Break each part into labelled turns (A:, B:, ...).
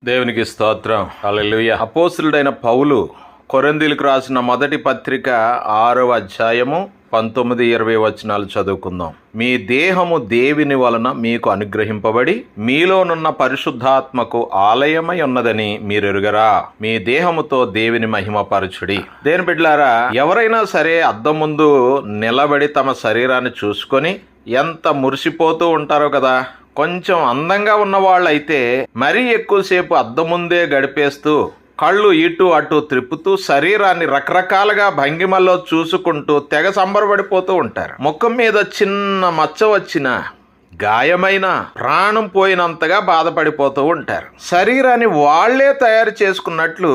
A: దేవునికి స్తోత్రం. హల్లెలూయా. అపోస్తలుడైన పౌలు కొరింథీయులకు రాసిన మొదటి పత్రిక 6వ అధ్యాయము 19-20 వచనాలు చదువుకుందాం. మీ దేహము దేవుని వలన మీకు అనుగ్రహింపబడి మీలోనున్న పరిశుద్ధాత్మకు ఆలయమై ఉన్నదని మీరెరుగరా. మీ దేహముతో దేవుని మహిమపరచుడి. దేని బిడ్డలారా, ఎవరైనా సరే అద్దం ముందు నిలబడి తమ శరీరాన్ని చూసుకొని ఎంత మురిసిపోతూ ఉంటారో కదా. కొంచెం అందంగా ఉన్న వాళ్ళైతే మరీ ఎక్కువసేపు అద్దం ముందే గడిపేస్తూ కళ్ళు ఇటు అటు త్రిప్పుతూ శరీరాన్ని రకరకాలుగా భంగిమల్లో చూసుకుంటూ తెగ సంబరపడిపోతూ ఉంటారు. ముఖం మీద చిన్న మచ్చ వచ్చిన గాయమైన ప్రాణం పోయినంతగా బాధపడిపోతూ ఉంటారు. శరీరాన్ని వాళ్లే తయారు చేసుకున్నట్లు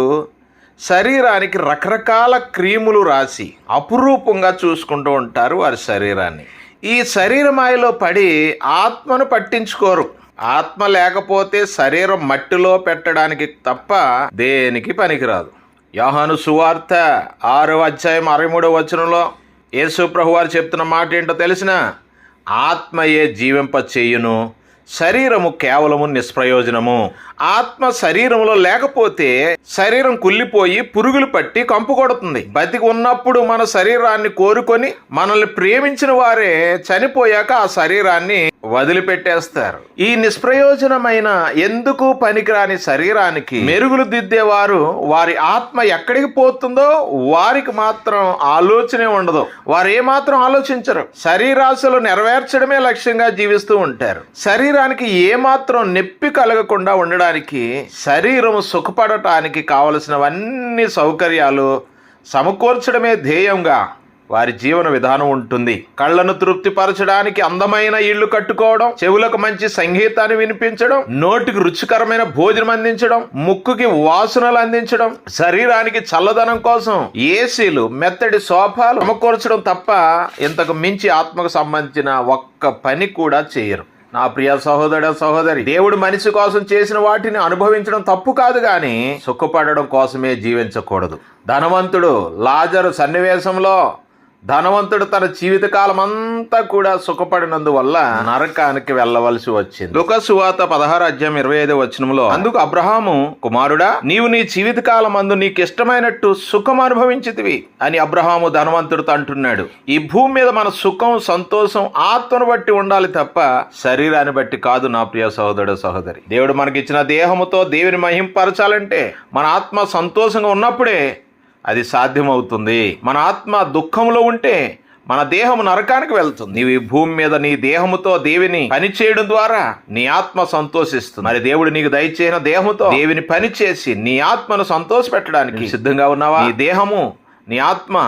A: శరీరానికి రకరకాల క్రీములు రాసి అపురూపంగా చూసుకుంటూ ఉంటారు వారి శరీరాన్ని. ఈ శరీరమాయలో పడి ఆత్మను పట్టించుకోరు. ఆత్మ లేకపోతే శరీరం మట్టిలో పెట్టడానికి తప్ప దేనికి పనికిరాదు. యోహాను సువార్త 6వ అధ్యాయం 63వ వచనంలో యేసు ప్రభువారు చెప్తున్న మాట ఏంటో తెలిసిన? ఆత్మయే జీవింప చేయును, శరీరము కేవలము నిష్ప్రయోజనము. ఆత్మ శరీరంలో లేకపోతే శరీరం కుళ్ళిపోయి పురుగులు పట్టి కంపు కొడుతుంది. బతికి ఉన్నప్పుడు మన శరీరాన్ని కోరుకొని మనల్ని ప్రేమించిన వారే చనిపోయాక ఆ శరీరాన్ని వదిలిపెట్టేస్తారు. ఈ నిష్ప్రయోజనమైన ఎందుకు పనికిరాని శరీరానికి మెరుగులు దిద్దేవారు వారి ఆత్మ ఎక్కడికి పోతుందో వారికి మాత్రం ఆలోచనే ఉండదు. వారు ఏమాత్రం ఆలోచించరు. శరీరాశలు నెరవేర్చడమే లక్ష్యంగా జీవిస్తూ ఉంటారు. శరీరానికి ఏమాత్రం నొప్పి కలగకుండా ఉండడానికి, శరీరం సుఖపడటానికి కావలసినవన్నీ సౌకర్యాలు సమకూర్చడమే ధ్యేయంగా వారి జీవన విధానం ఉంటుంది. కళ్ళను తృప్తిపరచడానికి అందమైన ఇళ్లు కట్టుకోవడం, చెవులకు మంచి సంగీతాన్ని వినిపించడం, నోటికి రుచికరమైన భోజనం అందించడం, ముక్కుకి వాసనలు అందించడం, శరీరానికి చల్లదనం కోసం ఏసీలు, మెత్తడి సోఫాలు సమకూర్చడం తప్ప ఇంతకు మించి ఆత్మకు సంబంధించిన ఒక్క పని కూడా చేయరు. నా ప్రియ సహోదర సహోదరి, దేవుడు మనిషి కోసం చేసిన వాటిని అనుభవించడం తప్పు కాదు, కానీ సుఖపడడం కోసమే జీవించకూడదు. ధనవంతుడు లాజరు సన్నివేశంలో ధనవంతుడు తన జీవితకాలం అంతా కూడా సుఖపడినందువల్ల నరకానికి వెళ్ళవలసి వచ్చింది. లూకాసు సువార్త 16వ అధ్యాయం 25వ వచనంలో, అందుకు అబ్రహాము, కుమారుడా, నీవు నీ జీవితకాలం అందు నీకు ఇష్టమైనట్టు సుఖం అనుభవించితివి అని అబ్రహాము ధనవంతుడితో అంటున్నాడు. ఈ భూమి మీద మన సుఖం, సంతోషం ఆత్మను బట్టి ఉండాలి తప్ప శరీరాన్ని బట్టి కాదు. నా ప్రియ సహోదరుడు సహోదరి, దేవుడు మనకిచ్చిన దేహముతో దేవుని మహింపరచాలంటే మన ఆత్మ సంతోషంగా ఉన్నప్పుడే అది సాధ్యమవుతుంది. మన ఆత్మ దుఃఖంలో ఉంటే మన దేహం నరకానికి వెళ్తుంది. నీవు ఈ భూమి మీద నీ దేహముతో దేవుని పని చేయడం ద్వారా నీ ఆత్మ సంతోషిస్తుంది. మరి దేవుడు నీకు దయచేసిన దేహముతో దేవుని పని చేసి నీ ఆత్మను సంతోష పెట్టడానికి సిద్ధంగా ఉన్నావా? నీ దేహము, నీ ఆత్మ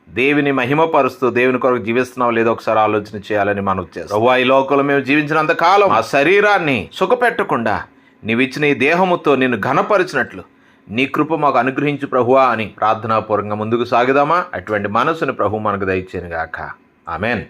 A: దేవుని మహిమపరుస్తూ దేవుని కొరకు జీవిస్తున్నావు లేదో ఒకసారి ఆలోచన చేయాలని మనం చేస్తాం. ఈ లోకంలో మేము జీవించినంత కాలం ఆ శరీరాన్ని సుఖపెట్టకుండా నీవిచ్చిన ఈ దేహముతో నిన్ను ఘనపరిచినట్లు నీ కృప మాకు అనుగ్రహించు ప్రభువా అని ప్రార్థనాపూర్వకంగా ముందుకు సాగుదామా? అటువంటి మనసుని ప్రభు మనకు దయచేయను గాక. ఆమెన్.